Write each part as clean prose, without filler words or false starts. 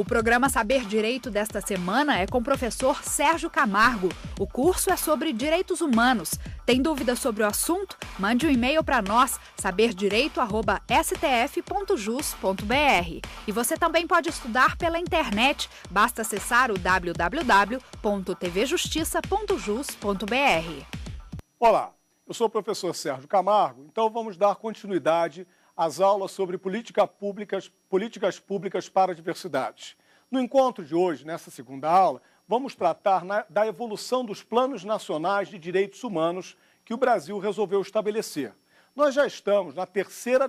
O programa Saber Direito desta semana é com o professor Sérgio Camargo. O curso é sobre direitos humanos. Tem dúvidas sobre o assunto? Mande um e-mail para nós, saberdireito@stf.jus.br. E você também pode estudar pela internet. Basta acessar o www.tvjustiça.jus.br. Olá, eu sou o professor Sérgio Camargo, então vamos dar continuidade às aulas sobre políticas públicas para a diversidade. No encontro de hoje, nessa segunda aula, vamos tratar da evolução dos planos nacionais de direitos humanos que o Brasil resolveu estabelecer. Nós já estamos na terceira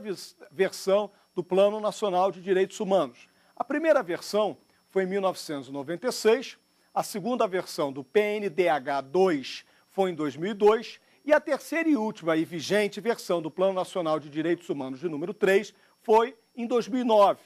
versão do Plano Nacional de Direitos Humanos. A primeira versão foi em 1996, a segunda versão do PNDH2 foi em 2002 e a terceira e última e vigente versão do Plano Nacional de Direitos Humanos de número 3 foi em 2009.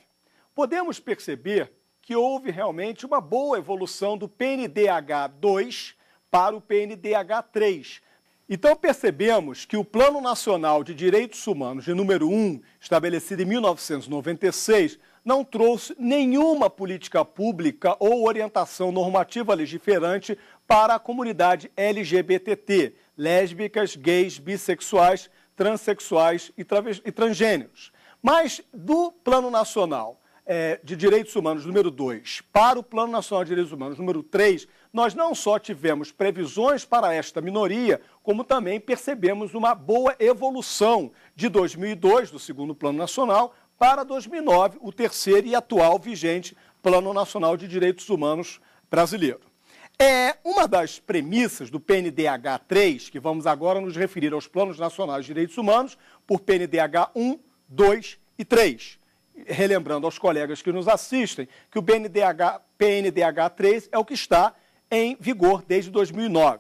Podemos perceber que houve realmente uma boa evolução do PNDH2 para o PNDH3. Então percebemos que o Plano Nacional de Direitos Humanos de número 1, estabelecido em 1996, não trouxe nenhuma política pública ou orientação normativa legiferante para a comunidade LGBTT, lésbicas, gays, bissexuais, transexuais e transgêneros. Mas do Plano Nacional de Direitos Humanos número 2 para o Plano Nacional de Direitos Humanos número 3, nós não só tivemos previsões para esta minoria, como também percebemos uma boa evolução de 2002, do segundo Plano Nacional, para 2009, o terceiro e atual vigente Plano Nacional de Direitos Humanos brasileiro. Uma das premissas do PNDH3, que vamos agora nos referir aos Planos Nacionais de Direitos Humanos, por PNDH 1, 2 e 3. Relembrando aos colegas que nos assistem que o PNDH3 é o que está em vigor desde 2009.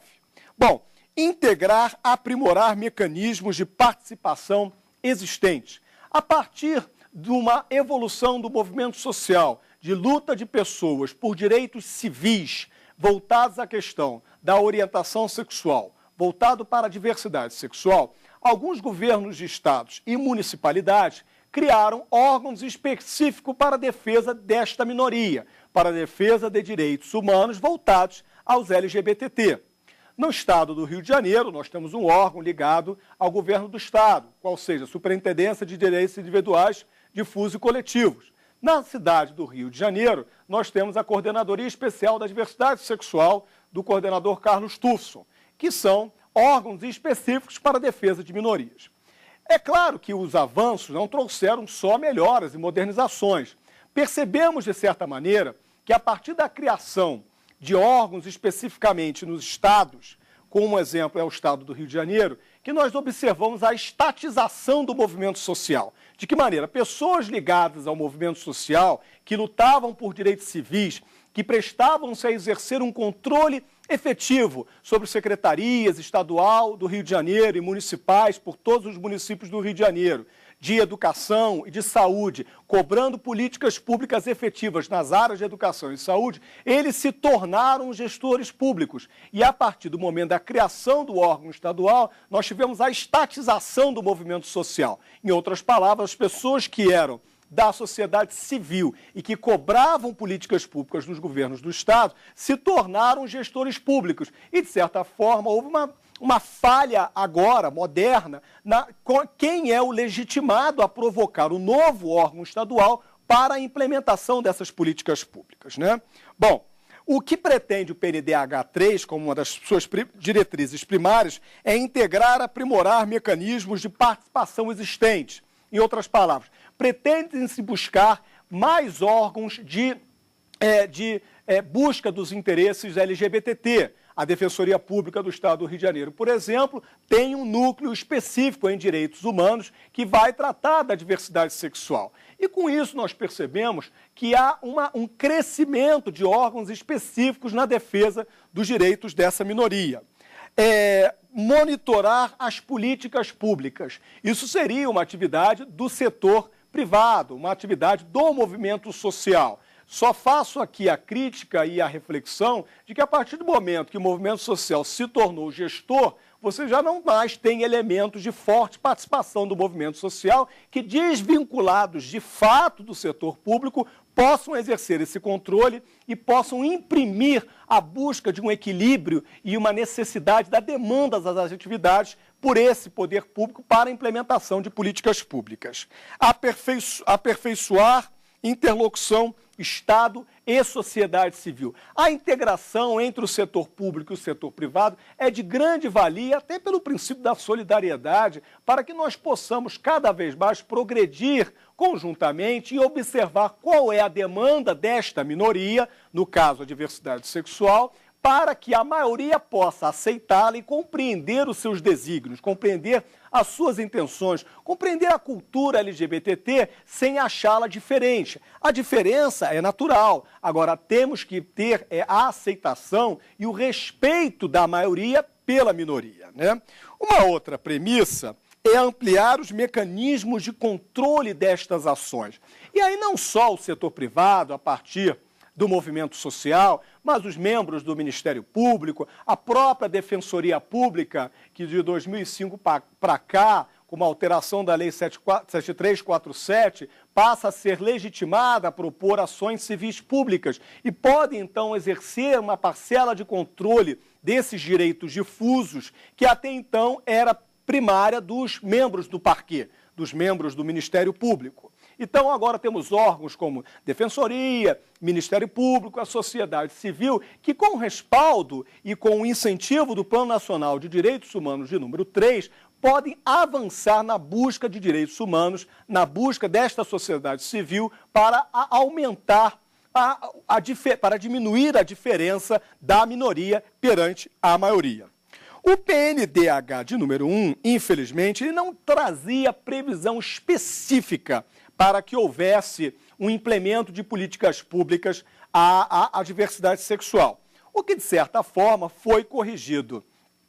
Bom, integrar, aprimorar mecanismos de participação existentes. A partir de uma evolução do movimento social, de luta de pessoas por direitos civis, voltados à questão da orientação sexual, voltado para a diversidade sexual, alguns governos de estados e municipalidades criaram órgãos específicos para a defesa desta minoria, para a defesa de direitos humanos voltados aos LGBTT. No estado do Rio de Janeiro, nós temos um órgão ligado ao governo do estado, qual seja a Superintendência de Direitos Individuais, Difusos e Coletivos. Na cidade do Rio de Janeiro, nós temos a Coordenadoria Especial da Diversidade Sexual do coordenador Carlos Tufson, que são órgãos específicos para a defesa de minorias. É claro que os avanços não trouxeram só melhoras e modernizações. Percebemos, de certa maneira, que a partir da criação de órgãos especificamente nos estados, como um exemplo é o estado do Rio de Janeiro, que nós observamos a estatização do movimento social. De que maneira? Pessoas ligadas ao movimento social, que lutavam por direitos civis, que prestavam-se a exercer um controle efetivo sobre secretarias estadual do Rio de Janeiro e municipais por todos os municípios do Rio de Janeiro, de educação e de saúde, cobrando políticas públicas efetivas nas áreas de educação e saúde, eles se tornaram gestores públicos. E a partir do momento da criação do órgão estadual, nós tivemos a estatização do movimento social. Em outras palavras, as pessoas que eram da sociedade civil e que cobravam políticas públicas nos governos do Estado se tornaram gestores públicos. E, de certa forma, houve uma falha agora, moderna, quem é o legitimado a provocar o novo órgão estadual para a implementação dessas políticas públicas, né? Bom, o que pretende o PNDH3, como uma das suas diretrizes primárias, é integrar, aprimorar mecanismos de participação existentes. Em outras palavras, pretende-se buscar mais órgãos de busca dos interesses LGBTT. A Defensoria Pública do Estado do Rio de Janeiro, por exemplo, tem um núcleo específico em direitos humanos que vai tratar da diversidade sexual. E com isso nós percebemos que há um crescimento de órgãos específicos na defesa dos direitos dessa minoria. Monitorar as políticas públicas. Isso seria uma atividade do setor privado, uma atividade do movimento social. Só faço aqui a crítica e a reflexão de que a partir do momento que o movimento social se tornou gestor, você já não mais tem elementos de forte participação do movimento social que, desvinculados de fato do setor público, possam exercer esse controle e possam imprimir a busca de um equilíbrio e uma necessidade da demanda das atividades por esse poder público para a implementação de políticas públicas. Aperfeiçoar interlocução Estado e sociedade civil. A integração entre o setor público e o setor privado é de grande valia, até pelo princípio da solidariedade, para que nós possamos cada vez mais progredir conjuntamente e observar qual é a demanda desta minoria, no caso a diversidade sexual, para que a maioria possa aceitá-la e compreender os seus desígnios, compreender as suas intenções, compreender a cultura LGBTT sem achá-la diferente. A diferença é natural, agora temos que ter a aceitação e o respeito da maioria pela minoria, né? Uma outra premissa é ampliar os mecanismos de controle destas ações. E aí não só o setor privado, a partir do movimento social, mas os membros do Ministério Público, a própria Defensoria Pública, que de 2005 para cá, com uma alteração da Lei 7347, passa a ser legitimada a propor ações civis públicas e pode, então, exercer uma parcela de controle desses direitos difusos que até então era primária dos membros do parquê, dos membros do Ministério Público. Então, agora temos órgãos como Defensoria, Ministério Público, a sociedade civil, que com respaldo e com o incentivo do Plano Nacional de Direitos Humanos de número 3, podem avançar na busca de direitos humanos, na busca desta sociedade civil para aumentar, para diminuir a diferença da minoria perante a maioria. O PNDH de número 1, infelizmente, ele não trazia previsão específica para que houvesse um implemento de políticas públicas à diversidade sexual, o que, de certa forma, foi corrigido,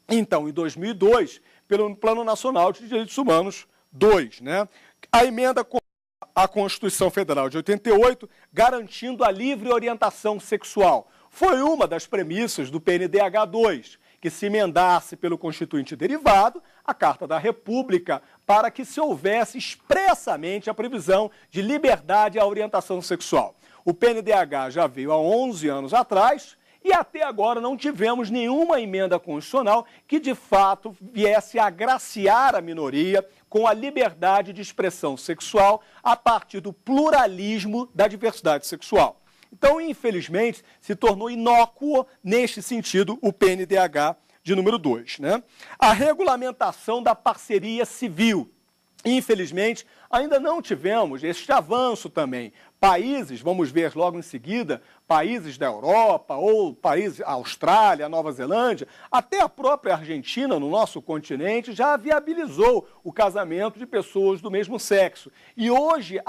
então, em 2002, pelo Plano Nacional de Direitos Humanos 2, né? A emenda à Constituição Federal de 88, garantindo a livre orientação sexual, foi uma das premissas do PNDH 2, que se emendasse pelo Constituinte derivado a Carta da República para que se houvesse expressamente a previsão de liberdade à orientação sexual. O PNDH já veio há 11 anos atrás e até agora não tivemos nenhuma emenda constitucional que de fato viesse a agraciar a minoria com a liberdade de expressão sexual a partir do pluralismo da diversidade sexual. Então, infelizmente, se tornou inócuo, neste sentido, o PNDH de número 2, né? A regulamentação da parceria civil. Infelizmente, ainda não tivemos este avanço também. Países, vamos ver logo em seguida, países da Europa ou países, Austrália, Nova Zelândia, até a própria Argentina, no nosso continente, já viabilizou o casamento de pessoas do mesmo sexo. E hoje,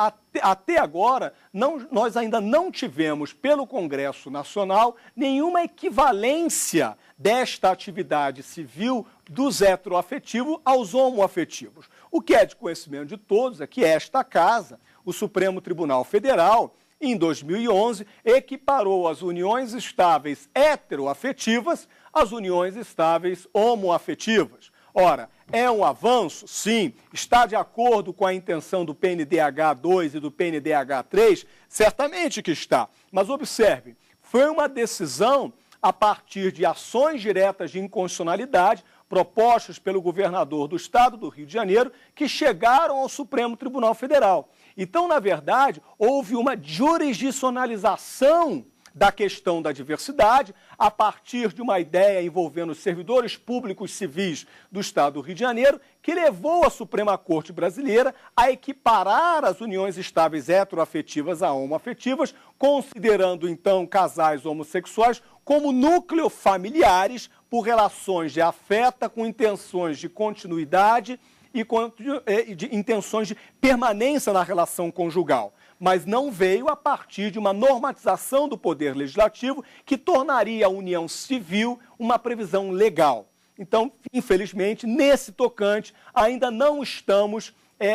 até agora, nós ainda não tivemos, pelo Congresso Nacional, nenhuma equivalência desta atividade civil dos heteroafetivos aos homoafetivos. O que é de conhecimento de todos é que esta casa, o Supremo Tribunal Federal, em 2011, equiparou as uniões estáveis heteroafetivas às uniões estáveis homoafetivas. Ora, é um avanço? Sim. Está de acordo com a intenção do PNDH 2 e do PNDH 3? Certamente que está. Mas observe, foi uma decisão a partir de ações diretas de inconstitucionalidade propostas pelo governador do estado do Rio de Janeiro, que chegaram ao Supremo Tribunal Federal. Então, na verdade, houve uma jurisdicionalização da questão da diversidade a partir de uma ideia envolvendo os servidores públicos civis do estado do Rio de Janeiro, que levou a Suprema Corte Brasileira a equiparar as uniões estáveis heteroafetivas a homoafetivas, considerando, então, casais homossexuais como núcleo familiares por relações de afeto com intenções de continuidade e de intenções de permanência na relação conjugal. Mas não veio a partir de uma normatização do Poder Legislativo que tornaria a união civil uma previsão legal. Então, infelizmente, nesse tocante, ainda não estamos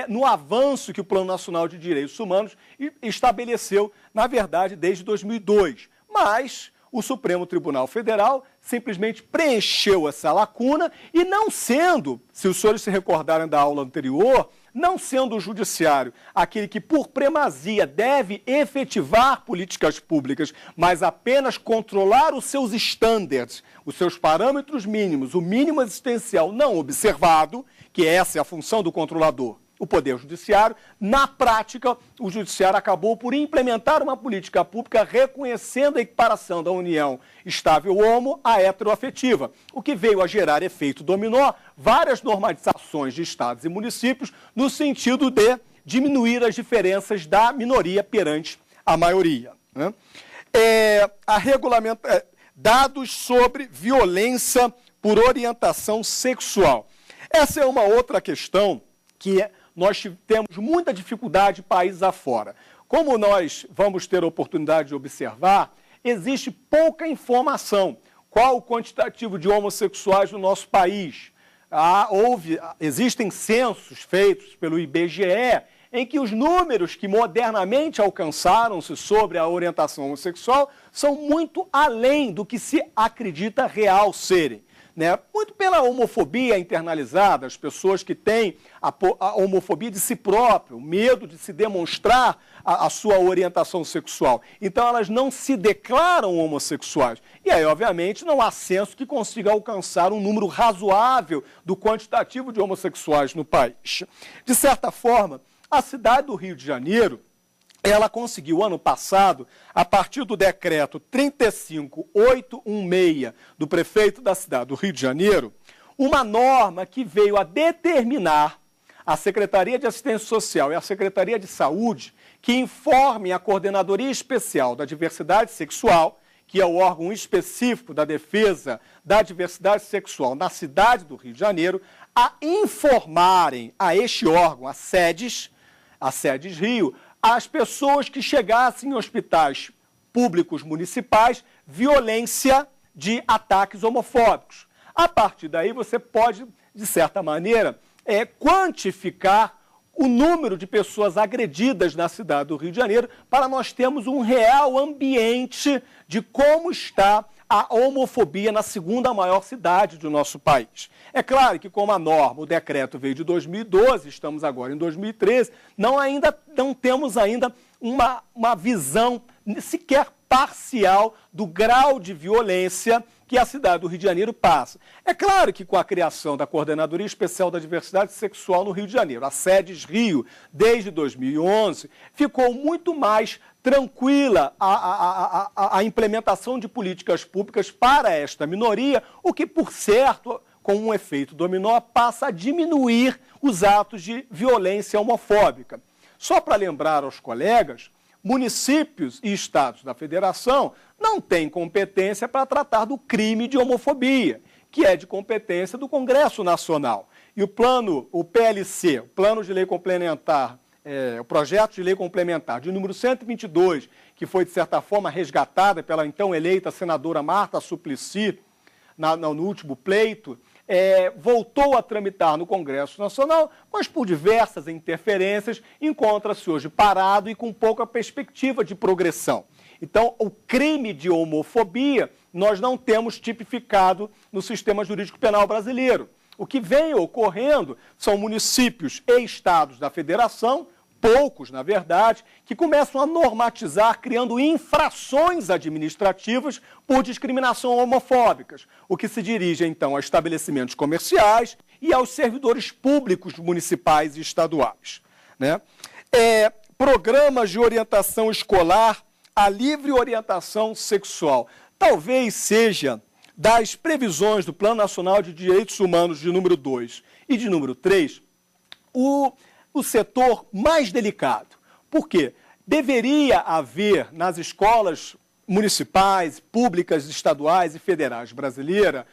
no avanço que o Plano Nacional de Direitos Humanos estabeleceu, na verdade, desde 2002. Mas o Supremo Tribunal Federal simplesmente preencheu essa lacuna e não sendo, se os senhores se recordarem da aula anterior, não sendo o judiciário aquele que, por primazia, deve efetivar políticas públicas, mas apenas controlar os seus estándares, os seus parâmetros mínimos, o mínimo existencial não observado, que essa é a função do controlador, o Poder Judiciário, na prática, o Judiciário acabou por implementar uma política pública reconhecendo a equiparação da união estável homo à heteroafetiva, o que veio a gerar efeito dominó, várias normatizações de estados e municípios no sentido de diminuir as diferenças da minoria perante a maioria, né? Dados sobre violência por orientação sexual. Essa é uma outra questão que nós temos muita dificuldade países afora. Como nós vamos ter a oportunidade de observar, existe pouca informação. Qual o quantitativo de homossexuais no nosso país? Existem censos feitos pelo IBGE em que os números que modernamente alcançaram-se sobre a orientação homossexual são muito além do que se acredita real serem. Né? Muito pela homofobia internalizada, as pessoas que têm a homofobia de si próprio, o medo de se demonstrar a sua orientação sexual. Então, elas não se declaram homossexuais. E aí, obviamente, não há censo que consiga alcançar um número razoável do quantitativo de homossexuais no país. De certa forma, a cidade do Rio de Janeiro, ela conseguiu, ano passado, a partir do decreto 35816 do prefeito da cidade do Rio de Janeiro, uma norma que veio a determinar a Secretaria de Assistência Social e a Secretaria de Saúde que informem a Coordenadoria Especial da Diversidade Sexual, que é o órgão específico da defesa da diversidade sexual na cidade do Rio de Janeiro, a informarem a este órgão, a SEDES Rio, as pessoas que chegassem em hospitais públicos municipais, violência de ataques homofóbicos. A partir daí, você pode, de certa maneira, quantificar o número de pessoas agredidas na cidade do Rio de Janeiro para nós termos um real ambiente de como está a homofobia na segunda maior cidade do nosso país. É claro que, como a norma, o decreto veio de 2012, estamos agora em 2013, não temos ainda uma visão sequer parcial do grau de violência que a cidade do Rio de Janeiro passa. É claro que com a criação da Coordenadoria Especial da Diversidade Sexual no Rio de Janeiro, a SEDES Rio, desde 2011, ficou muito mais tranquila a implementação de políticas públicas para esta minoria, o que, por certo, com um efeito dominó, passa a diminuir os atos de violência homofóbica. Só para lembrar aos colegas, municípios e estados da federação não têm competência para tratar do crime de homofobia, que é de competência do Congresso Nacional. E o PLC, o Plano de Lei Complementar, o projeto de lei complementar de número 122, que foi, de certa forma, resgatada pela então eleita senadora Marta Suplicy no último pleito, voltou a tramitar no Congresso Nacional, mas por diversas interferências encontra-se hoje parado e com pouca perspectiva de progressão. Então, o crime de homofobia nós não temos tipificado no sistema jurídico penal brasileiro. O que vem ocorrendo são municípios e estados da federação, poucos, na verdade, que começam a normatizar, criando infrações administrativas por discriminação homofóbicas, o que se dirige, então, a estabelecimentos comerciais e aos servidores públicos municipais e estaduais, né? Programas de orientação escolar, a livre orientação sexual. Talvez seja, das previsões do Plano Nacional de Direitos Humanos de número 2 e de número 3, o setor mais delicado. Por quê? Deveria haver nas escolas municipais, públicas, estaduais e federais brasileiras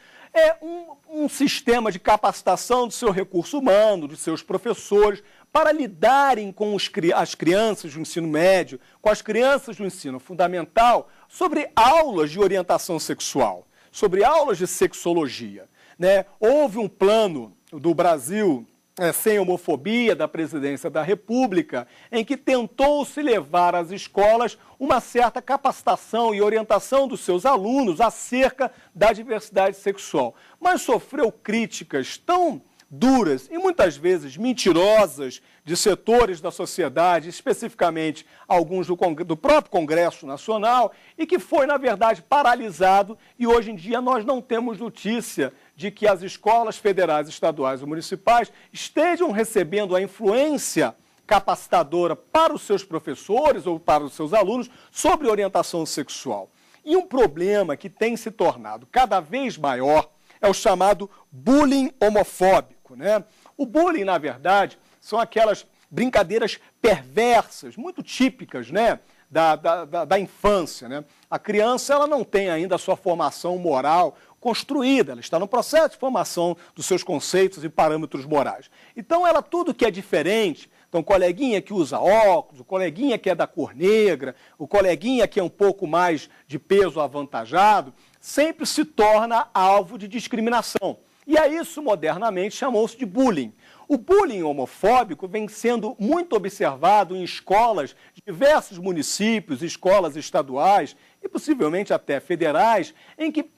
um sistema de capacitação do seu recurso humano, dos seus professores, para lidarem com as crianças do ensino médio, com as crianças do ensino fundamental, sobre aulas de orientação sexual, sobre aulas de sexologia, né? Houve um plano do Brasil Sem Homofobia, da Presidência da República, em que tentou-se levar às escolas uma certa capacitação e orientação dos seus alunos acerca da diversidade sexual. Mas sofreu críticas tão duras e muitas vezes mentirosas de setores da sociedade, especificamente alguns do próprio Congresso Nacional, e que foi, na verdade, paralisado, e hoje em dia nós não temos notícia de que as escolas federais, estaduais e municipais estejam recebendo a influência capacitadora para os seus professores ou para os seus alunos sobre orientação sexual. E um problema que tem se tornado cada vez maior é o chamado bullying homofóbico, né? O bullying, na verdade, são aquelas brincadeiras perversas, muito típicas, né, da infância, né? A criança, ela não tem ainda a sua formação moral construída, ela está no processo de formação dos seus conceitos e parâmetros morais. Então, tudo que é diferente, então, o coleguinha que usa óculos, o coleguinha que é da cor negra, o coleguinha que é um pouco mais de peso avantajado, sempre se torna alvo de discriminação. E a isso, modernamente, chamou-se de bullying. O bullying homofóbico vem sendo muito observado em escolas de diversos municípios, escolas estaduais e possivelmente até federais, em que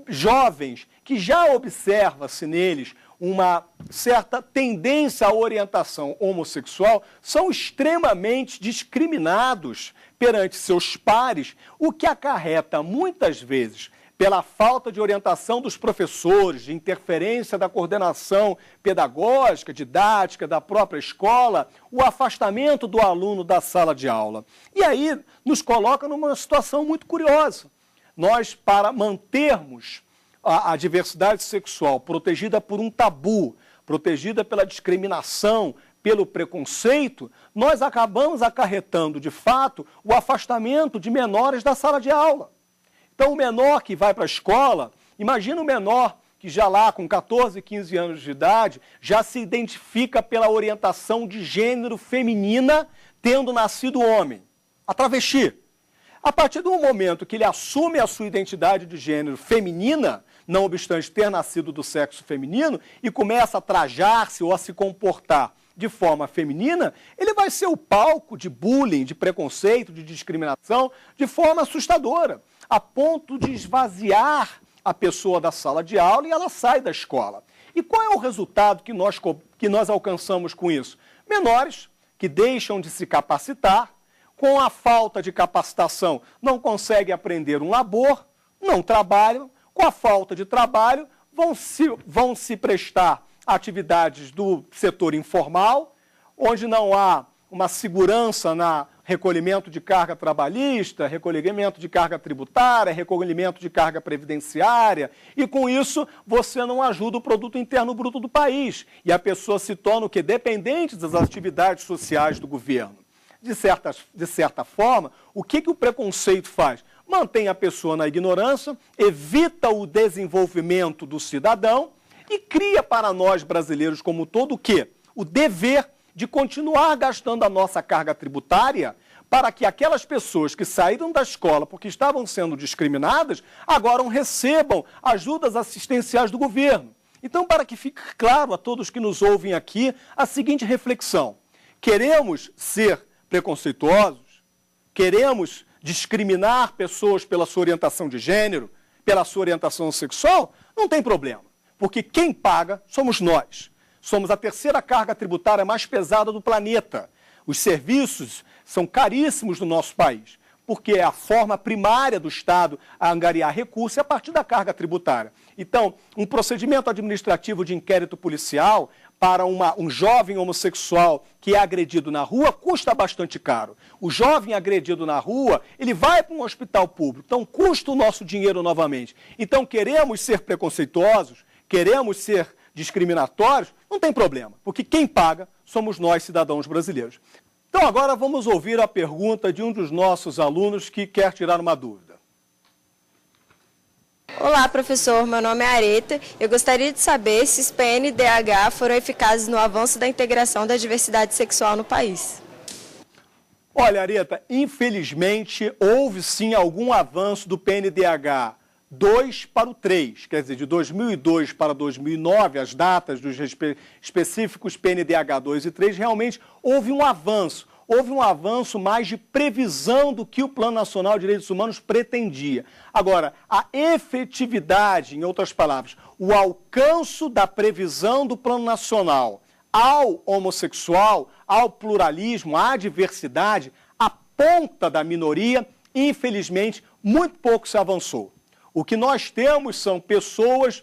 jovens que já observa-se neles uma certa tendência à orientação homossexual são extremamente discriminados perante seus pares, o que acarreta muitas vezes, pela falta de orientação dos professores, de interferência da coordenação pedagógica, didática da própria escola, o afastamento do aluno da sala de aula. E aí nos coloca numa situação muito curiosa. Nós, para mantermos a diversidade sexual protegida por um tabu, protegida pela discriminação, pelo preconceito, nós acabamos acarretando, de fato, o afastamento de menores da sala de aula. Então, o menor que vai para a escola, imagina o menor que já lá com 14, 15 anos de idade, já se identifica pela orientação de gênero feminina, tendo nascido homem, a travesti. A partir do momento que ele assume a sua identidade de gênero feminina, não obstante ter nascido do sexo feminino, e começa a trajar-se ou a se comportar de forma feminina, ele vai ser o palco de bullying, de preconceito, de discriminação, de forma assustadora, a ponto de esvaziar a pessoa da sala de aula e ela sai da escola. E qual é o resultado que nós alcançamos com isso? Menores que deixam de se capacitar, com a falta de capacitação não conseguem aprender um labor, não trabalham, com a falta de trabalho vão se prestar a atividades do setor informal, onde não há uma segurança na recolhimento de carga trabalhista, recolhimento de carga tributária, recolhimento de carga previdenciária, e com isso você não ajuda o produto interno bruto do país. E a pessoa se torna o quê? Dependente das atividades sociais do governo. De certa forma, o que o preconceito faz? Mantém a pessoa na ignorância, evita o desenvolvimento do cidadão e cria para nós brasileiros como todo o quê? O dever de continuar gastando a nossa carga tributária para que aquelas pessoas que saíram da escola porque estavam sendo discriminadas, agora recebam ajudas assistenciais do governo. Então, para que fique claro a todos que nos ouvem aqui, a seguinte reflexão: queremos ser preconceituosos? Queremos discriminar pessoas pela sua orientação de gênero, pela sua orientação sexual? Não tem problema, porque quem paga somos nós. Somos a terceira carga tributária mais pesada do planeta. Os serviços são caríssimos no nosso país, porque é a forma primária do Estado a angariar recursos a partir da carga tributária. Então, um procedimento administrativo de inquérito policial para um jovem homossexual que é agredido na rua custa bastante caro. O jovem agredido na rua, ele vai para um hospital público, então custa o nosso dinheiro novamente. Então, queremos ser preconceituosos, queremos ser discriminatórios, não tem problema, porque quem paga somos nós, cidadãos brasileiros. Então, agora vamos ouvir a pergunta de um dos nossos alunos que quer tirar uma dúvida. Olá, professor. Meu nome é Areta. Eu gostaria de saber se os PNDH foram eficazes no avanço da integração da diversidade sexual no país. Olha, Areta, infelizmente houve sim algum avanço do PNDH 2 para o 3, quer dizer, de 2002 para 2009, as datas dos específicos PNDH 2 e 3, realmente houve um avanço. Houve um avanço mais de previsão do que o Plano Nacional de Direitos Humanos pretendia. Agora, a efetividade, em outras palavras, o alcance da previsão do Plano Nacional ao homossexual, ao pluralismo, à diversidade, à ponta da minoria, infelizmente, muito pouco se avançou. O que nós temos são pessoas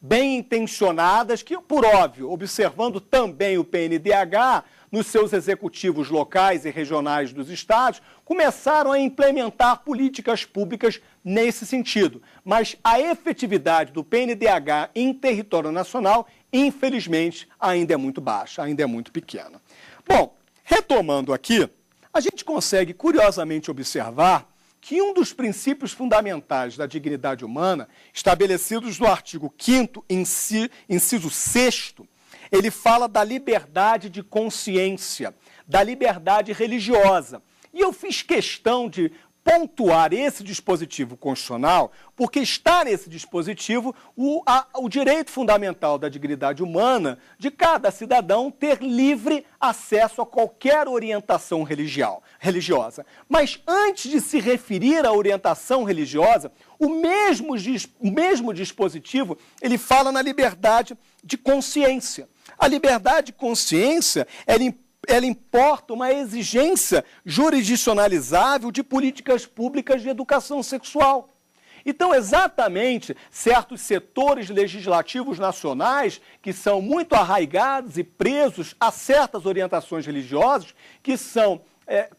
bem intencionadas que, por óbvio, observando também o PNDH, nos seus executivos locais e regionais dos estados, começaram a implementar políticas públicas nesse sentido. Mas a efetividade do PNDH em território nacional, infelizmente, ainda é muito baixa, ainda é muito pequena. Bom, retomando aqui, a gente consegue curiosamente observar que um dos princípios fundamentais da dignidade humana, estabelecidos no artigo 5º, inciso 6º, ele fala da liberdade de consciência, da liberdade religiosa. E eu fiz questão de pontuar esse dispositivo constitucional, porque está nesse dispositivo o direito fundamental da dignidade humana de cada cidadão ter livre acesso a qualquer orientação religiosa. Mas antes de se referir à orientação religiosa, o mesmo dispositivo, ele fala na liberdade de consciência. A liberdade de consciência, ela importa uma exigência jurisdicionalizável de políticas públicas de educação sexual. Então, exatamente, certos setores legislativos nacionais que são muito arraigados e presos a certas orientações religiosas, que são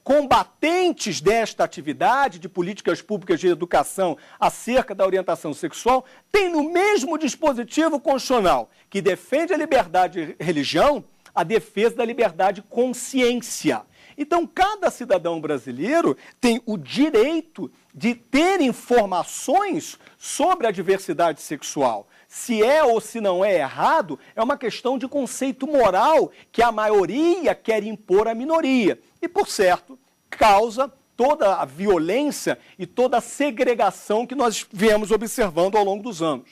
combatentes desta atividade de políticas públicas de educação acerca da orientação sexual, tem no mesmo dispositivo constitucional que defende a liberdade de religião, a defesa da liberdade de consciência. Então, cada cidadão brasileiro tem o direito de ter informações sobre a diversidade sexual. Se é ou se não é errado, é uma questão de conceito moral que a maioria quer impor à minoria. E, por certo, causa toda a violência e toda a segregação que nós viemos observando ao longo dos anos.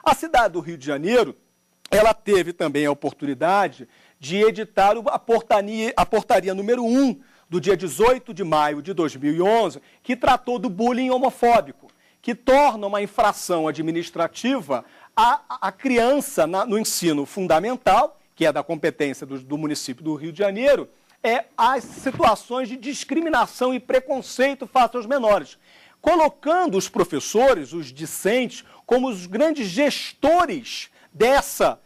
A cidade do Rio de Janeiro, ela teve também a oportunidade de editar a portaria número 1, do dia 18 de maio de 2011, que tratou do bullying homofóbico, que torna uma infração administrativa a criança no ensino fundamental, que é da competência do município do Rio de Janeiro, as situações de discriminação e preconceito face aos menores, colocando os professores, os discentes, como os grandes gestores dessa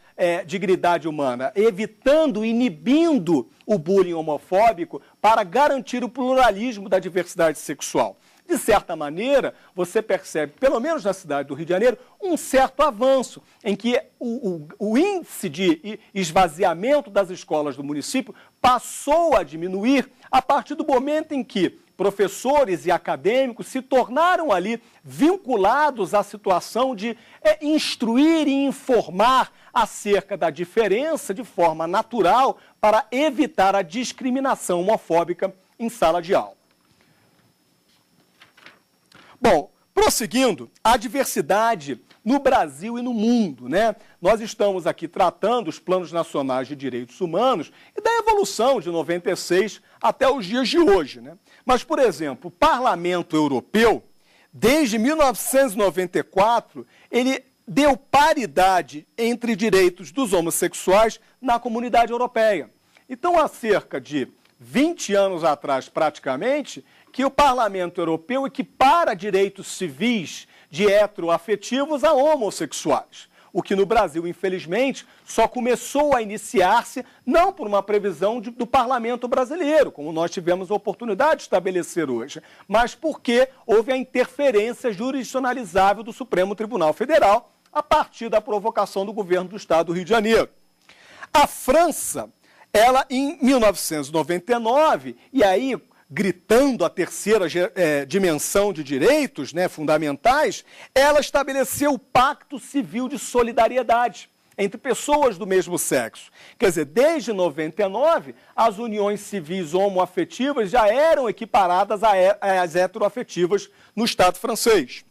dignidade humana, evitando, inibindo o bullying homofóbico para garantir o pluralismo da diversidade sexual. De certa maneira, você percebe, pelo menos na cidade do Rio de Janeiro, um certo avanço em que o índice de esvaziamento das escolas do município passou a diminuir a partir do momento em que professores e acadêmicos se tornaram ali vinculados à situação de instruir e informar acerca da diferença de forma natural para evitar a discriminação homofóbica em sala de aula. Bom, prosseguindo, a diversidade no Brasil e no mundo, né? Nós estamos aqui tratando os planos nacionais de direitos humanos e da evolução de 96 até os dias de hoje, né? Mas, por exemplo, o Parlamento Europeu, desde 1994, ele deu paridade entre direitos dos homossexuais na comunidade europeia. Então, há cerca de 20 anos atrás, praticamente, que o Parlamento Europeu equipara direitos civis de heteroafetivos a homossexuais, o que no Brasil, infelizmente, só começou a iniciar-se não por uma previsão do Parlamento brasileiro, como nós tivemos a oportunidade de estabelecer hoje, mas porque houve a interferência jurisdicionalizável do Supremo Tribunal Federal a partir da provocação do governo do Estado do Rio de Janeiro. A França, ela em 1999, e aí gritando a terceira dimensão de direitos, né, fundamentais, ela estabeleceu o Pacto Civil de Solidariedade entre pessoas do mesmo sexo. Quer dizer, desde 99, as uniões civis homoafetivas já eram equiparadas às heteroafetivas no Estado francês.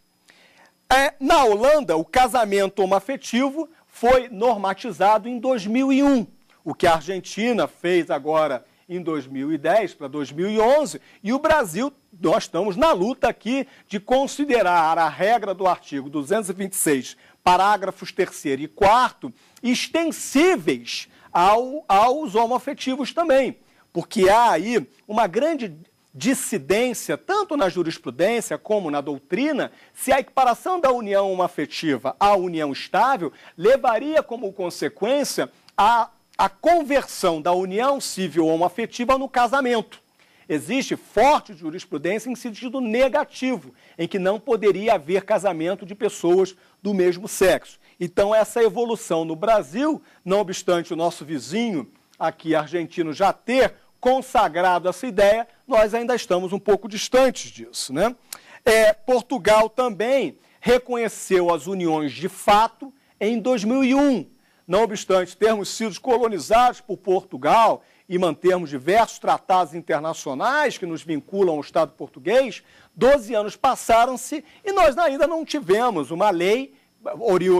Na Holanda, o casamento homoafetivo foi normatizado em 2001, o que a Argentina fez agora em 2010 para 2011, e o Brasil, nós estamos na luta aqui de considerar a regra do artigo 226, parágrafos 3º e 4º, extensíveis aos homoafetivos também, porque há aí uma grande dissidência, tanto na jurisprudência como na doutrina, se a equiparação da união homoafetiva à união estável levaria como consequência a conversão da união civil homoafetiva no casamento. Existe forte jurisprudência em sentido negativo, em que não poderia haver casamento de pessoas do mesmo sexo. Então, essa evolução no Brasil, não obstante o nosso vizinho aqui argentino já ter consagrado essa ideia, nós ainda estamos um pouco distantes disso, né? Portugal também reconheceu as uniões de fato em 2001. Não obstante termos sido colonizados por Portugal e mantermos diversos tratados internacionais que nos vinculam ao Estado português, 12 anos passaram-se e nós ainda não tivemos uma lei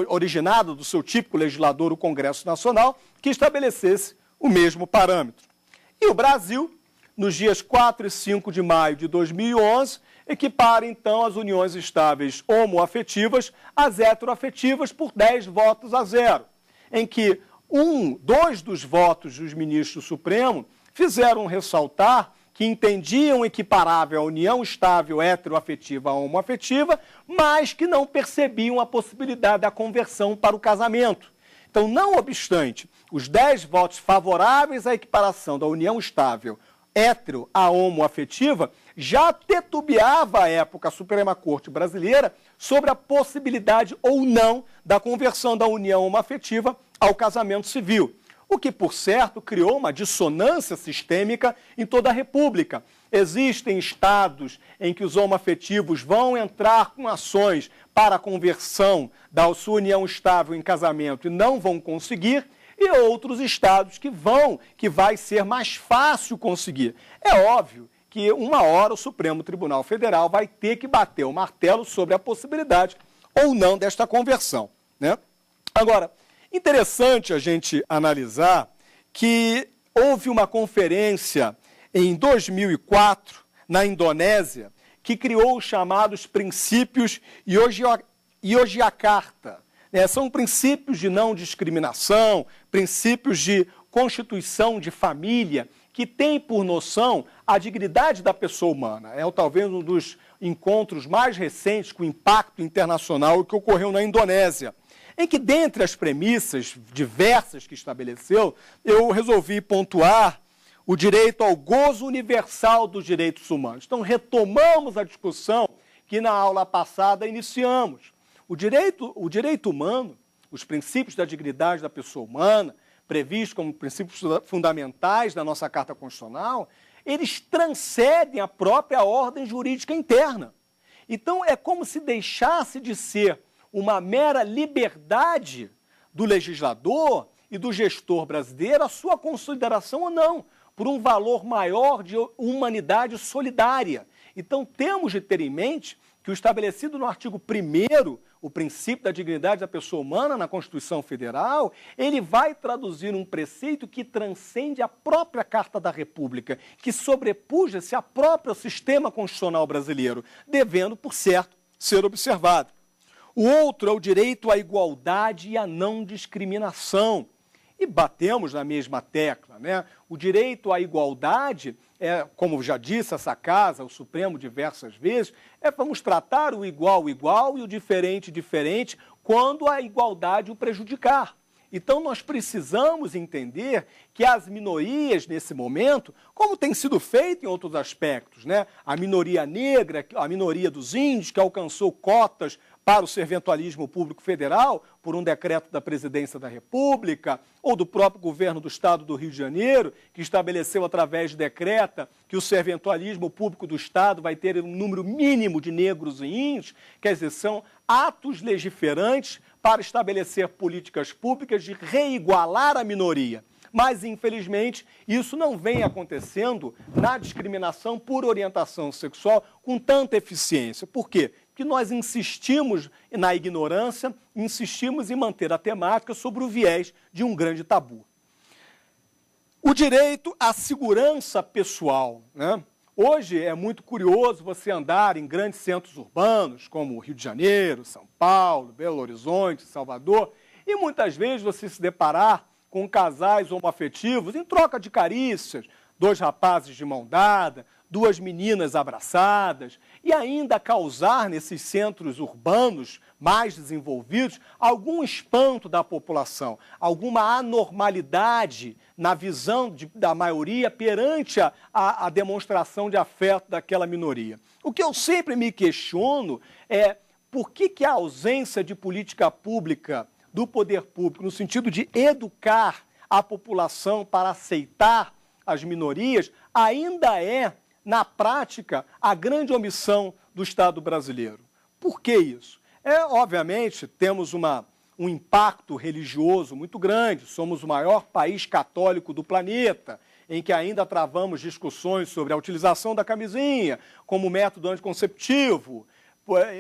originada do seu típico legislador, o Congresso Nacional, que estabelecesse o mesmo parâmetro. E o Brasil, nos dias 4 e 5 de maio de 2011, equipara, então, as uniões estáveis homoafetivas às heteroafetivas por 10 votos a 0, em que 2 dos votos dos ministros do Supremo fizeram ressaltar que entendiam equiparável a união estável heteroafetiva a homoafetiva, mas que não percebiam a possibilidade da conversão para o casamento. Então, não obstante os 10 votos favoráveis à equiparação da união estável hetero a homoafetiva, já titubeava à época a Suprema Corte Brasileira sobre a possibilidade ou não da conversão da união homoafetiva ao casamento civil, o que, por certo, criou uma dissonância sistêmica em toda a República. Existem estados em que os homoafetivos vão entrar com ações para a conversão da sua união estável em casamento e não vão conseguir, e outros estados que vai ser mais fácil conseguir. É óbvio que uma hora o Supremo Tribunal Federal vai ter que bater o martelo sobre a possibilidade ou não desta conversão, né? Agora, interessante a gente analisar que houve uma conferência em 2004, na Indonésia, que criou os chamados princípios Yogyakarta. São princípios de não discriminação, princípios de constituição de família, que tem por noção a dignidade da pessoa humana. É talvez um dos encontros mais recentes com impacto internacional que ocorreu na Indonésia, em que, dentre as premissas diversas que estabeleceu, eu resolvi pontuar o direito ao gozo universal dos direitos humanos. Então, retomamos a discussão que na aula passada iniciamos. O direito humano, os princípios da dignidade da pessoa humana, previstos como princípios fundamentais da nossa Carta Constitucional, eles transcendem a própria ordem jurídica interna. Então, é como se deixasse de ser uma mera liberdade do legislador e do gestor brasileiro a sua consideração ou não, por um valor maior de humanidade solidária. Então, temos de ter em mente que o estabelecido no artigo 1º, o princípio da dignidade da pessoa humana na Constituição Federal, ele vai traduzir um preceito que transcende a própria Carta da República, que sobrepuja-se ao próprio sistema constitucional brasileiro, devendo, por certo, ser observado. O outro é o direito à igualdade e à não discriminação. E batemos na mesma tecla, né? O direito à igualdade, como já disse essa casa, o Supremo diversas vezes, vamos tratar o igual igual e o diferente diferente quando a igualdade o prejudicar. Então, nós precisamos entender que as minorias, nesse momento, como tem sido feito em outros aspectos, né? A minoria negra, a minoria dos índios, que alcançou cotas para o serventualismo público federal, por um decreto da Presidência da República, ou do próprio governo do Estado do Rio de Janeiro, que estabeleceu através de decreta que o serventualismo público do Estado vai ter um número mínimo de negros e índios, quer dizer, são atos legiferantes para estabelecer políticas públicas de reigualar a minoria. Mas, infelizmente, isso não vem acontecendo na discriminação por orientação sexual com tanta eficiência. Por quê? que nós insistimos na ignorância, insistimos em manter a temática sobre o viés de um grande tabu. O direito à segurança pessoal, né? Hoje é muito curioso você andar em grandes centros urbanos, como Rio de Janeiro, São Paulo, Belo Horizonte, Salvador, e muitas vezes você se deparar com casais homoafetivos em troca de carícias, 2 rapazes de mão dada, 2 meninas abraçadas, e ainda causar nesses centros urbanos mais desenvolvidos algum espanto da população, alguma anormalidade na visão da maioria perante a demonstração de afeto daquela minoria. O que eu sempre me questiono é por que a ausência de política pública, do poder público, no sentido de educar a população para aceitar as minorias, ainda é, na prática, a grande omissão do Estado brasileiro. Por que isso? Obviamente, temos um impacto religioso muito grande, somos o maior país católico do planeta, em que ainda travamos discussões sobre a utilização da camisinha como método anticonceptivo,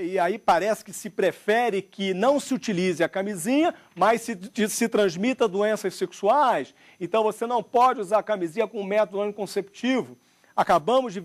e aí parece que se prefere que não se utilize a camisinha, mas se transmita doenças sexuais. Então você não pode usar a camisinha como método anticonceptivo. Acabamos de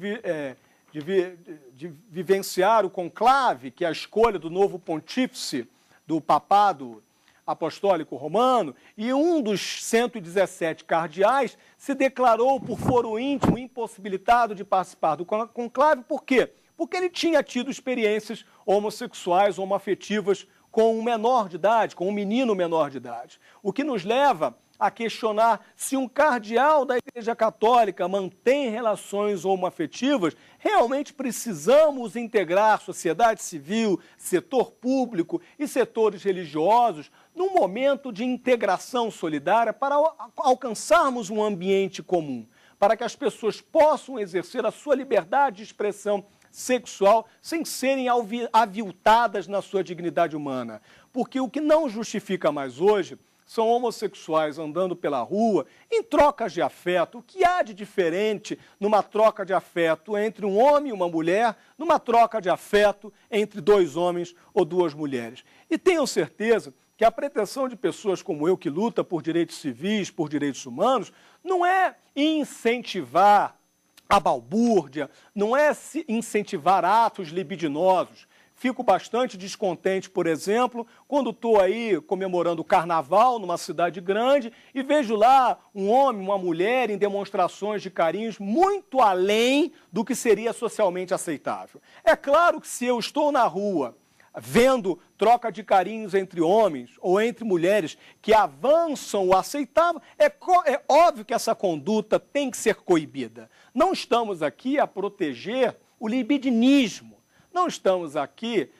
vivenciar o conclave, que é a escolha do novo pontífice do papado apostólico romano, e um dos 117 cardeais se declarou por foro íntimo impossibilitado de participar do conclave. Por quê? Porque ele tinha tido experiências homossexuais, homoafetivas com um menor de idade, com um menino menor de idade. O que nos leva a questionar se um cardeal da Igreja Católica mantém relações homoafetivas, realmente precisamos integrar sociedade civil, setor público e setores religiosos num momento de integração solidária para alcançarmos um ambiente comum, para que as pessoas possam exercer a sua liberdade de expressão sexual sem serem aviltadas na sua dignidade humana. Porque o que não justifica mais hoje são homossexuais andando pela rua em trocas de afeto. O que há de diferente numa troca de afeto entre um homem e uma mulher, numa troca de afeto entre 2 homens ou 2 mulheres? E tenham certeza que a pretensão de pessoas como eu, que luta por direitos civis, por direitos humanos, não é incentivar a balbúrdia, não é incentivar atos libidinosos. Fico bastante descontente, por exemplo, quando estou aí comemorando o carnaval numa cidade grande e vejo lá um homem, uma mulher em demonstrações de carinhos muito além do que seria socialmente aceitável. É claro que se eu estou na rua vendo troca de carinhos entre homens ou entre mulheres que avançam o aceitável, é óbvio que essa conduta tem que ser coibida. Não estamos aqui a proteger o libidinismo, não estamos aqui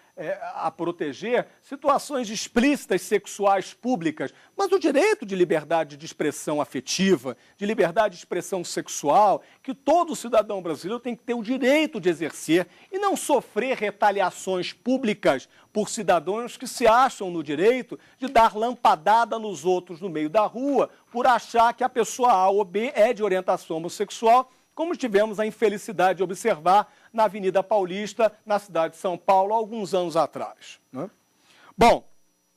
a proteger situações explícitas sexuais públicas, mas o direito de liberdade de expressão afetiva, de liberdade de expressão sexual, que todo cidadão brasileiro tem que ter o direito de exercer e não sofrer retaliações públicas por cidadãos que se acham no direito de dar lampadada nos outros no meio da rua por achar que a pessoa A ou B é de orientação homossexual, como tivemos a infelicidade de observar na Avenida Paulista, na cidade de São Paulo, há alguns anos atrás, né? Bom,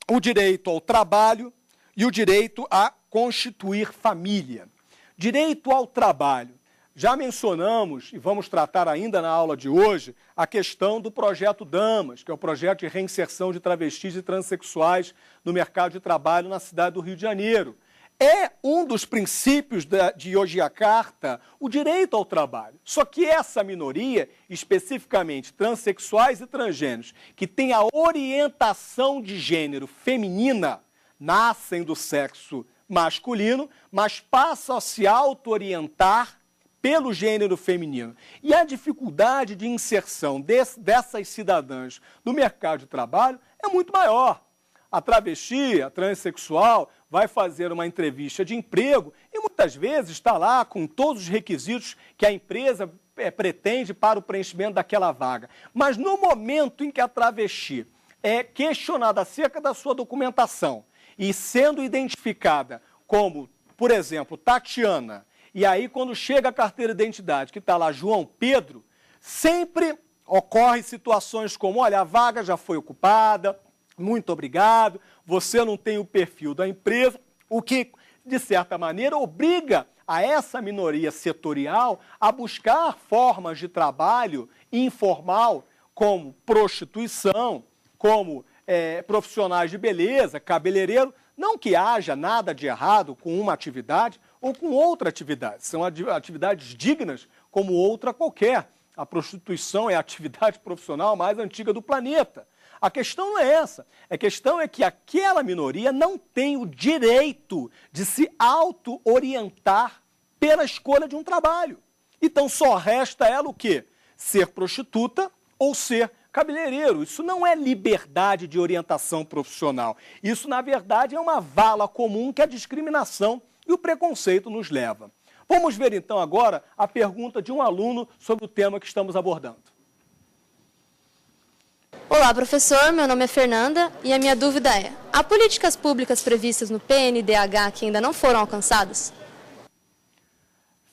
o direito ao trabalho e o direito a constituir família. Direito ao trabalho. Já mencionamos, e vamos tratar ainda na aula de hoje, a questão do Projeto Damas, que é o projeto de reinserção de travestis e transexuais no mercado de trabalho na cidade do Rio de Janeiro. É um dos princípios de Yogyakarta o direito ao trabalho. Só que essa minoria, especificamente transexuais e transgêneros, que tem a orientação de gênero feminina, nascem do sexo masculino, mas passam a se auto-orientar pelo gênero feminino. E a dificuldade de inserção dessas cidadãs no mercado de trabalho é muito maior. A travesti, a transexual, vai fazer uma entrevista de emprego e muitas vezes está lá com todos os requisitos que a empresa pretende para o preenchimento daquela vaga. Mas no momento em que a travesti é questionada acerca da sua documentação e sendo identificada como, por exemplo, Tatiana, e aí quando chega a carteira de identidade que está lá João Pedro, sempre Ocorrem situações como, olha, a vaga já foi ocupada, muito obrigado, você não tem o perfil da empresa, o que, de certa maneira, obriga a essa minoria setorial a buscar formas de trabalho informal, como prostituição, como profissionais de beleza, cabeleireiro. Não que haja nada de errado com uma atividade ou com outra atividade. São atividades dignas como outra qualquer. A prostituição é a atividade profissional mais antiga do planeta. A questão não é essa. A questão é que aquela minoria não tem o direito de se auto-orientar pela escolha de um trabalho. Então só resta ela o quê? Ser prostituta ou ser cabeleireiro. Isso não é liberdade de orientação profissional. Isso, na verdade, é uma vala comum que a discriminação e o preconceito nos leva. Vamos ver, então, agora a pergunta de um aluno sobre o tema que estamos abordando. Olá, professor. Meu nome é Fernanda e a minha dúvida é: há políticas públicas previstas no PNDH que ainda não foram alcançadas?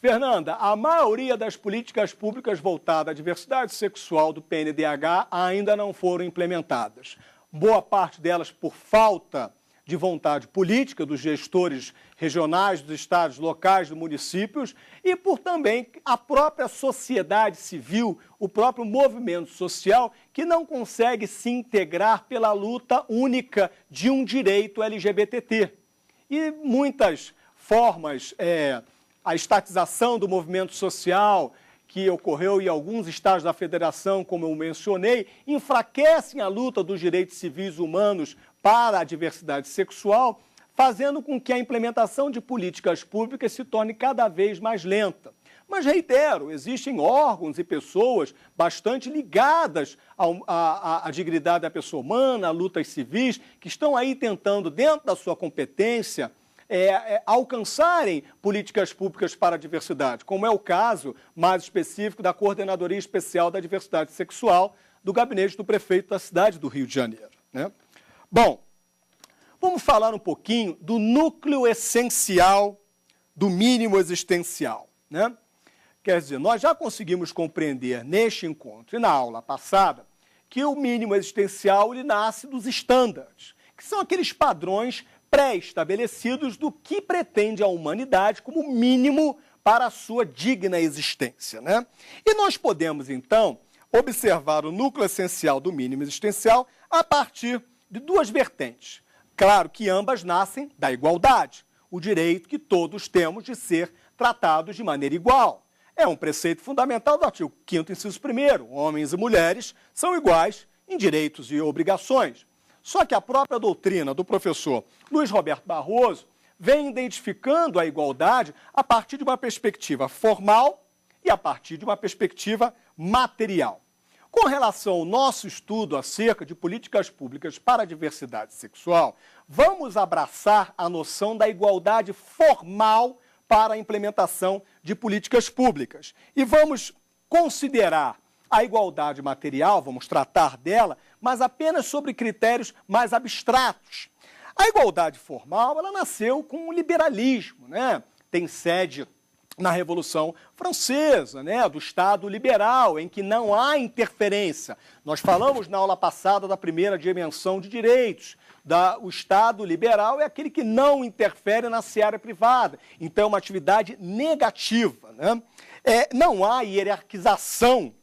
Fernanda, a maioria das políticas públicas voltadas à diversidade sexual do PNDH ainda não foram implementadas. Boa parte delas por falta de vontade política dos gestores regionais, dos estados, locais, dos municípios e por também a própria sociedade civil, o próprio movimento social que não consegue se integrar pela luta única de um direito LGBTT. E muitas formas, a estatização do movimento social que ocorreu em alguns estados da federação, como eu mencionei, enfraquecem a luta dos direitos civis humanos para a diversidade sexual, fazendo com que a implementação de políticas públicas se torne cada vez mais lenta. Mas, reitero, existem órgãos e pessoas bastante ligadas à dignidade da pessoa humana, a lutas civis, que estão aí tentando, dentro da sua competência, alcançarem políticas públicas para a diversidade, como é o caso mais específico da Coordenadoria Especial da Diversidade Sexual do gabinete do prefeito da cidade do Rio de Janeiro, né? Bom, vamos falar um pouquinho do núcleo essencial do mínimo existencial, né? Quer dizer, nós já conseguimos compreender neste encontro e na aula passada que o mínimo existencial ele nasce dos estándares, que são aqueles padrões pré-estabelecidos do que pretende a humanidade como mínimo para a sua digna existência, né? E nós podemos, então, observar o núcleo essencial do mínimo existencial a partir de duas vertentes. Claro que ambas nascem da igualdade, o direito que todos temos de ser tratados de maneira igual. É um preceito fundamental do artigo 5º, inciso 1º. Homens e mulheres são iguais em direitos e obrigações. Só que a própria doutrina do professor Luiz Roberto Barroso vem identificando a igualdade a partir de uma perspectiva formal e a partir de uma perspectiva material. Com relação ao nosso estudo acerca de políticas públicas para a diversidade sexual, vamos abraçar a noção da igualdade formal para a implementação de políticas públicas. E vamos considerar a igualdade material, vamos tratar dela, mas apenas sobre critérios mais abstratos. A igualdade formal, ela nasceu com o liberalismo, né? Tem sede na Revolução Francesa, né? Do Estado liberal, em que não há interferência. Nós falamos na aula passada da primeira dimensão de direitos. O Estado liberal é aquele que não interfere na seara privada. Então, é uma atividade negativa, né? Não há hierarquização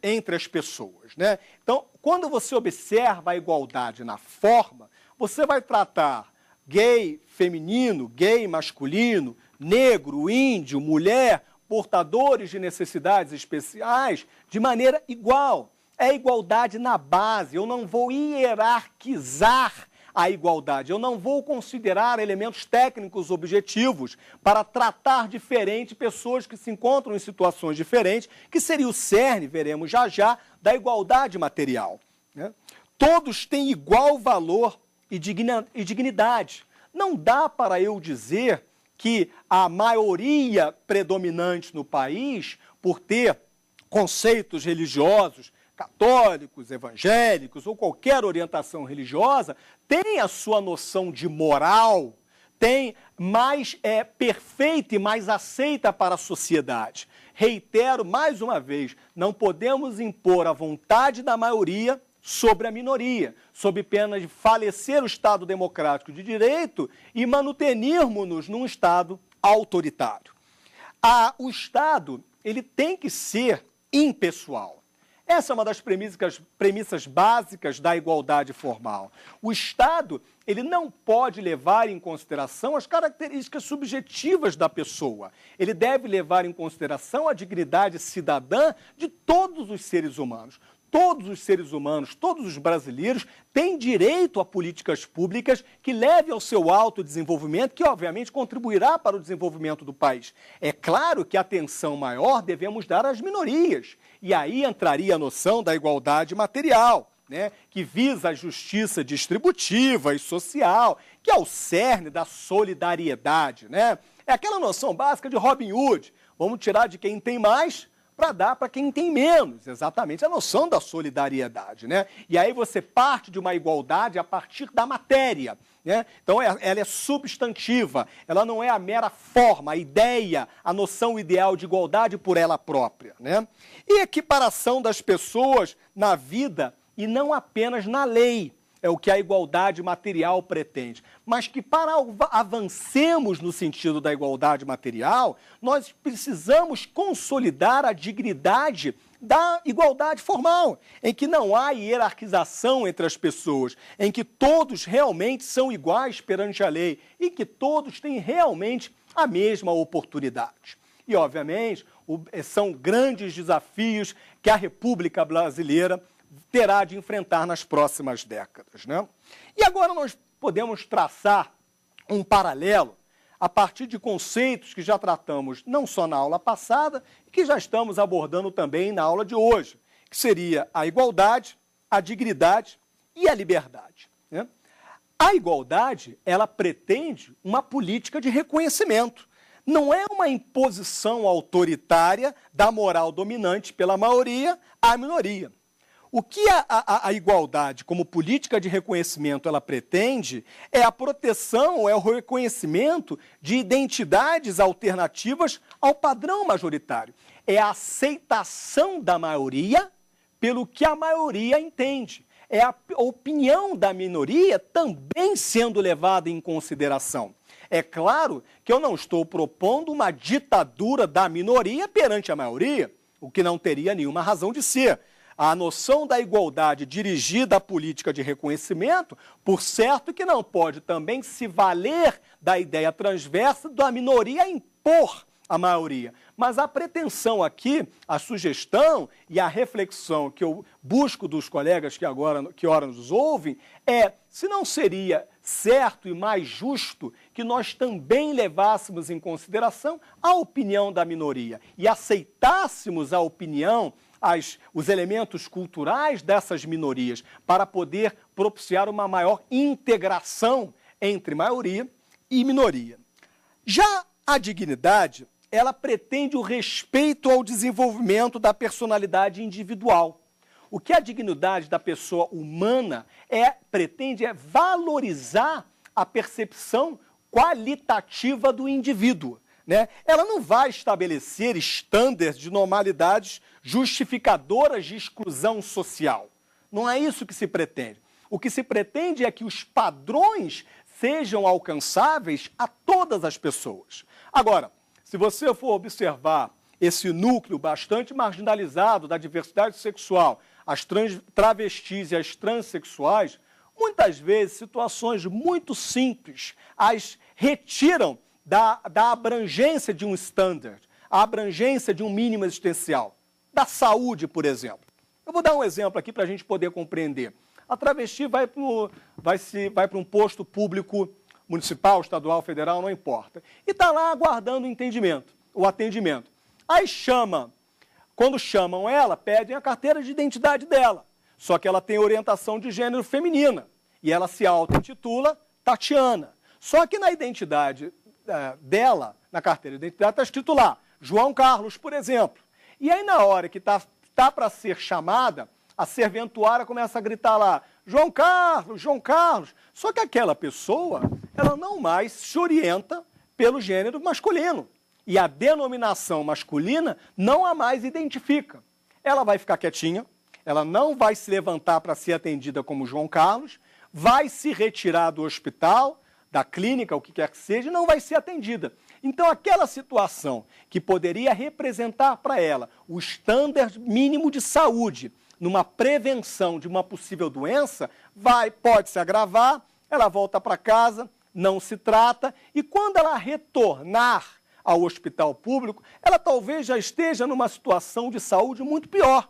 entre as pessoas, né? Então, quando você observa a igualdade na forma, você vai tratar gay feminino, gay masculino, negro, índio, mulher, portadores de necessidades especiais, de maneira igual. É igualdade na base. Eu não vou hierarquizar a igualdade. Eu não vou considerar elementos técnicos objetivos para tratar diferente pessoas que se encontram em situações diferentes, que seria o cerne, veremos já já, da igualdade material, né? Todos têm igual valor e dignidade. Não dá para eu dizer que a maioria predominante no país, por ter conceitos religiosos, católicos, evangélicos ou qualquer orientação religiosa, tem a sua noção de moral, tem mais perfeita e mais aceita para a sociedade. Reitero mais uma vez, não podemos impor a vontade da maioria sobre a minoria, sob pena de falecer o Estado democrático de direito e manutenirmos-nos num Estado autoritário. O Estado, ele tem que ser impessoal. Essa é uma das premissas básicas da igualdade formal. O Estado, ele não pode levar em consideração as características subjetivas da pessoa. Ele deve levar em consideração a dignidade cidadã de todos os seres humanos. Todos os seres humanos, todos os brasileiros têm direito a políticas públicas que levem ao seu autodesenvolvimento, que obviamente contribuirá para o desenvolvimento do país. É claro que atenção maior devemos dar às minorias. E aí entraria a noção da igualdade material, né, que visa a justiça distributiva e social, que é o cerne da solidariedade, né? É aquela noção básica de Robin Hood. Vamos tirar de quem tem mais para dar para quem tem menos, exatamente a noção da solidariedade, né? E aí você parte de uma igualdade a partir da matéria, né? Então ela é substantiva, ela não é a mera forma, a ideia, a noção ideal de igualdade por ela própria, né? E equiparação das pessoas na vida e não apenas na lei. É o que a igualdade material pretende. Mas que para avancemos no sentido da igualdade material, nós precisamos consolidar a dignidade da igualdade formal, em que não há hierarquização entre as pessoas, em que todos realmente são iguais perante a lei e que todos têm realmente a mesma oportunidade. E, obviamente, são grandes desafios que a República Brasileira terá de enfrentar nas próximas décadas, né? E agora nós podemos traçar um paralelo a partir de conceitos que já tratamos não só na aula passada, e que já estamos abordando também na aula de hoje, que seria a igualdade, a dignidade e a liberdade, né? A igualdade, ela pretende uma política de reconhecimento. Não é uma imposição autoritária da moral dominante pela maioria à minoria. O que a igualdade, como política de reconhecimento, ela pretende é a proteção, é o reconhecimento de identidades alternativas ao padrão majoritário. É a aceitação da maioria pelo que a maioria entende. É a opinião da minoria também sendo levada em consideração. É claro que eu não estou propondo uma ditadura da minoria perante a maioria, o que não teria nenhuma razão de ser. A noção da igualdade dirigida à política de reconhecimento, por certo que não pode também se valer da ideia transversa da minoria impor a maioria. Mas a pretensão aqui, a sugestão e a reflexão que eu busco dos colegas que ora nos ouvem é se não seria certo e mais justo que nós também levássemos em consideração a opinião da minoria e aceitássemos a opinião, os elementos culturais dessas minorias para poder propiciar uma maior integração entre maioria e minoria. Já a dignidade, ela pretende o respeito ao desenvolvimento da personalidade individual. O que a dignidade da pessoa humana pretende é valorizar a percepção qualitativa do indivíduo, né? Ela não vai estabelecer estándares de normalidades justificadoras de exclusão social. Não é isso que se pretende. O que se pretende é que os padrões sejam alcançáveis a todas as pessoas. Agora, se você for observar esse núcleo bastante marginalizado da diversidade sexual, as travestis e as transexuais, muitas vezes situações muito simples as retiram da abrangência de um standard, a abrangência de um mínimo existencial. Da saúde, por exemplo. Eu vou dar um exemplo aqui para a gente poder compreender. A travesti vai para um posto público municipal, estadual, federal, não importa. E está lá aguardando o atendimento. Aí quando chamam ela, pedem a carteira de identidade dela. Só que ela tem orientação de gênero feminina. E ela se auto-intitula Tatiana. Só que na identidade dela, na carteira de identidade, está escrito lá, João Carlos, por exemplo. E aí, na hora que está para ser chamada, a serventuária começa a gritar lá, João Carlos, João Carlos. Só que aquela pessoa, ela não mais se orienta pelo gênero masculino. E a denominação masculina não a mais identifica. Ela vai ficar quietinha, ela não vai se levantar para ser atendida como João Carlos, vai se retirar do hospital, da clínica, o que quer que seja, e não vai ser atendida. Então, aquela situação que poderia representar para ela o estándar mínimo de saúde numa prevenção de uma possível doença, pode se agravar, ela volta para casa, não se trata, e quando ela retornar ao hospital público, ela talvez já esteja numa situação de saúde muito pior.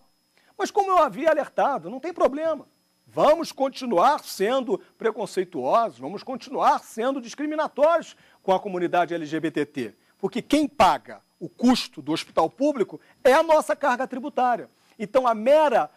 Mas como eu havia alertado, não tem problema. Vamos continuar sendo preconceituosos, vamos continuar sendo discriminatórios com a comunidade LGBT, porque quem paga o custo do hospital público é a nossa carga tributária. Então, a mera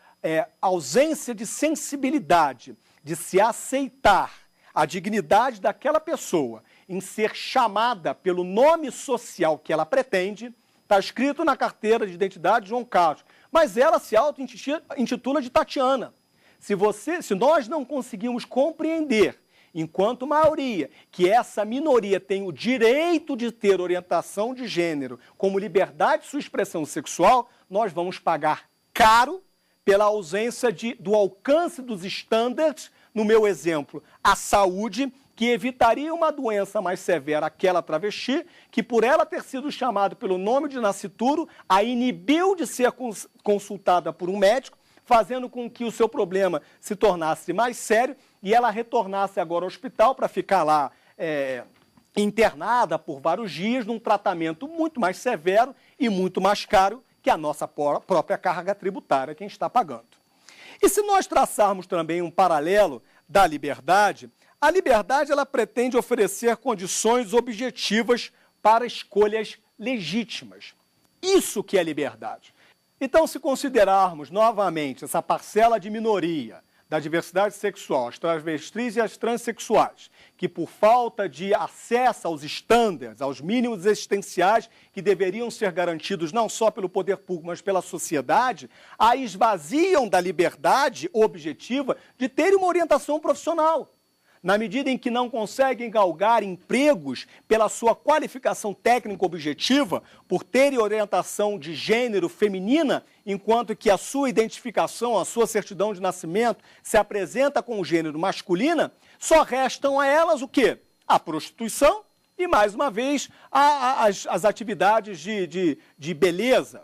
ausência de sensibilidade, de se aceitar a dignidade daquela pessoa em ser chamada pelo nome social que ela pretende, está escrito na carteira de identidade de João Carlos, mas ela se auto-intitula de Tatiana. Se nós não conseguimos compreender, enquanto maioria, que essa minoria tem o direito de ter orientação de gênero como liberdade de sua expressão sexual, nós vamos pagar caro pela ausência do alcance dos estándares, no meu exemplo, a saúde, que evitaria uma doença mais severa, aquela travesti, que por ela ter sido chamada pelo nome de nascituro, a inibiu de ser consultada por um médico, fazendo com que o seu problema se tornasse mais sério e ela retornasse agora ao hospital para ficar lá internada por vários dias num tratamento muito mais severo e muito mais caro que a nossa própria carga tributária, quem está pagando. E se nós traçarmos também um paralelo da liberdade, a liberdade ela pretende oferecer condições objetivas para escolhas legítimas. Isso que é liberdade. Então, se considerarmos novamente essa parcela de minoria da diversidade sexual, as travestis e as transexuais, que por falta de acesso aos estándares, aos mínimos existenciais que deveriam ser garantidos não só pelo poder público, mas pela sociedade, a esvaziam da liberdade objetiva de terem uma orientação profissional. Na medida em que não conseguem galgar empregos pela sua qualificação técnica objetiva, por terem orientação de gênero feminina, enquanto que a sua identificação, a sua certidão de nascimento se apresenta com o gênero masculina, só restam a elas o quê? A prostituição e, mais uma vez, as atividades de beleza,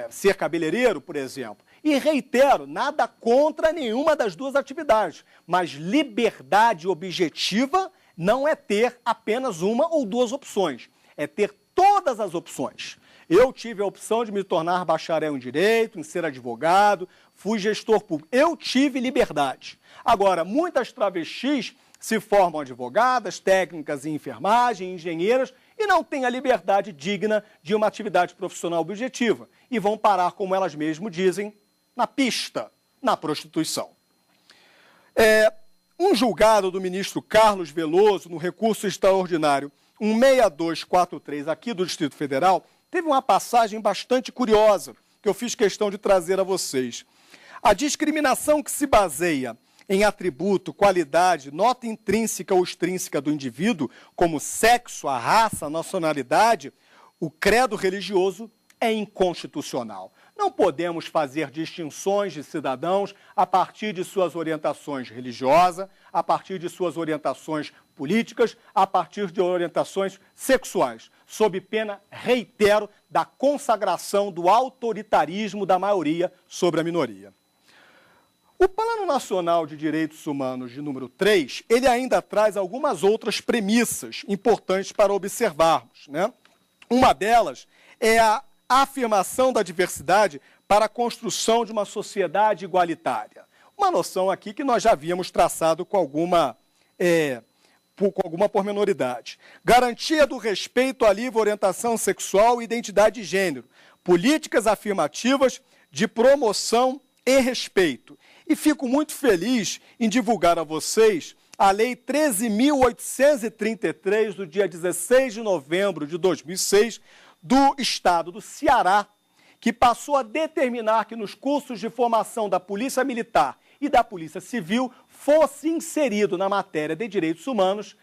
ser cabeleireiro, por exemplo. E reitero, nada contra nenhuma das duas atividades, mas liberdade objetiva não é ter apenas uma ou duas opções, é ter todas as opções. Eu tive a opção de me tornar bacharel em direito, em ser advogado, fui gestor público. Eu tive liberdade. Agora, muitas travestis se formam advogadas, técnicas em enfermagem, engenheiras, e não têm a liberdade digna de uma atividade profissional objetiva. E vão parar, como elas mesmas dizem, na pista, na prostituição. Um julgado do ministro Carlos Veloso, no recurso extraordinário 16243, aqui do Distrito Federal, teve uma passagem bastante curiosa, que eu fiz questão de trazer a vocês. A discriminação que se baseia em atributo, qualidade, nota intrínseca ou extrínseca do indivíduo, como sexo, a raça, a nacionalidade, o credo religioso, é inconstitucional. Não podemos fazer distinções de cidadãos a partir de suas orientações religiosas, a partir de suas orientações políticas, a partir de orientações sexuais, sob pena, reitero, da consagração do autoritarismo da maioria sobre a minoria. O Plano Nacional de Direitos Humanos de número 3, ele ainda traz algumas outras premissas importantes para observarmos, né? Uma delas é a afirmação da diversidade para a construção de uma sociedade igualitária. Uma noção aqui que nós já havíamos traçado com alguma pormenoridade. Garantia do respeito à livre orientação sexual e identidade de gênero. Políticas afirmativas de promoção e respeito. E fico muito feliz em divulgar a vocês a Lei 13.833, do dia 16 de novembro de 2006, do Estado do Ceará, que passou a determinar que nos cursos de formação da Polícia Militar e da Polícia Civil fosse inserido na matéria de direitos humanos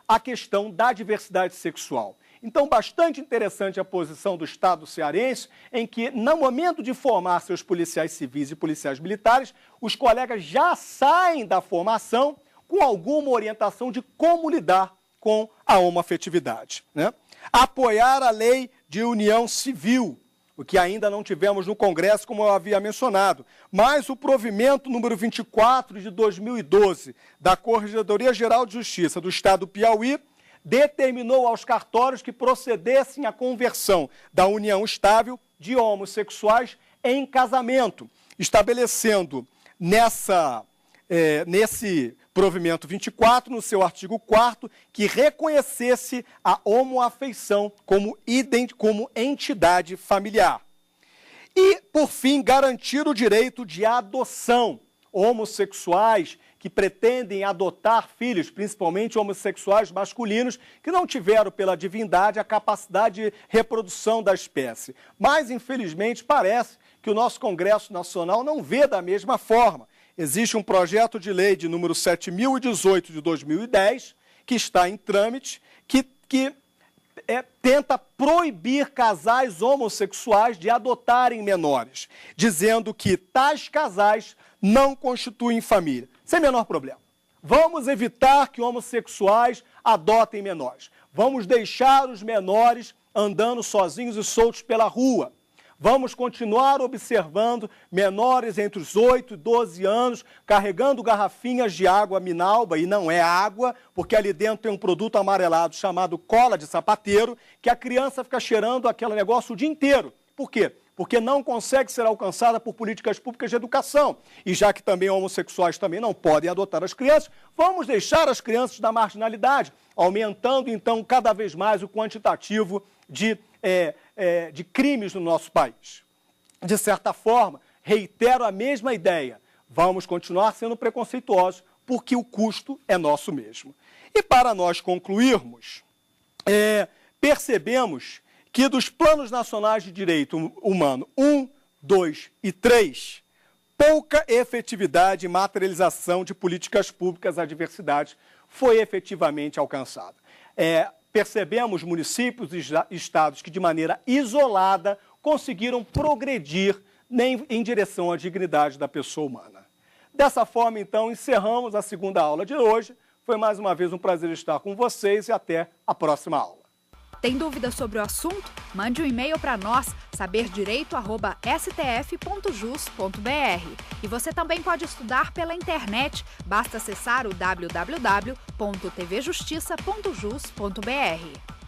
a questão da diversidade sexual. Então, bastante interessante a posição do Estado cearense, em que, no momento de formar seus policiais civis e policiais militares, os colegas já saem da formação com alguma orientação de como lidar com a homoafetividade, né? Apoiar a lei de união civil, o que ainda não tivemos no Congresso, como eu havia mencionado, mas o provimento número 24 de 2012 da Corregedoria Geral de Justiça do Estado do Piauí determinou aos cartórios que procedessem à conversão da união estável de homossexuais em casamento, estabelecendo nesse provimento 24, no seu artigo 4º, que reconhecesse a homoafeição como entidade familiar. E, por fim, garantir o direito de adoção. Homossexuais que pretendem adotar filhos, principalmente homossexuais masculinos, que não tiveram pela divindade a capacidade de reprodução da espécie. Mas, infelizmente, parece que o nosso Congresso Nacional não vê da mesma forma. Existe um projeto de lei de número 7.018 de 2010, que está em trâmite, que tenta proibir casais homossexuais de adotarem menores, dizendo que tais casais não constituem família. Sem menor problema. Vamos evitar que homossexuais adotem menores. Vamos deixar os menores andando sozinhos e soltos pela rua. Vamos continuar observando menores entre os 8 e 12 anos carregando garrafinhas de água Minalba, e não é água, porque ali dentro tem um produto amarelado chamado cola de sapateiro, que a criança fica cheirando aquele negócio o dia inteiro. Por quê? Porque não consegue ser alcançada por políticas públicas de educação. E já que também homossexuais também não podem adotar as crianças, vamos deixar as crianças da marginalidade, aumentando então cada vez mais o quantitativo de crimes no nosso país. De certa forma, reitero a mesma ideia, vamos continuar sendo preconceituosos porque o custo é nosso mesmo. E para nós concluirmos, percebemos que dos Planos Nacionais de Direito Humano 1, 2 e 3, pouca efetividade e materialização de políticas públicas à diversidade foi efetivamente alcançada. Percebemos municípios e estados que, de maneira isolada, conseguiram progredir em direção à dignidade da pessoa humana. Dessa forma, então, encerramos a segunda aula de hoje. Foi mais uma vez um prazer estar com vocês e até a próxima aula. Tem dúvida sobre o assunto? Mande um e-mail para nós, saberdireito@stf.jus.br. E você também pode estudar pela internet. Basta acessar o www.tvjustiça.jus.br.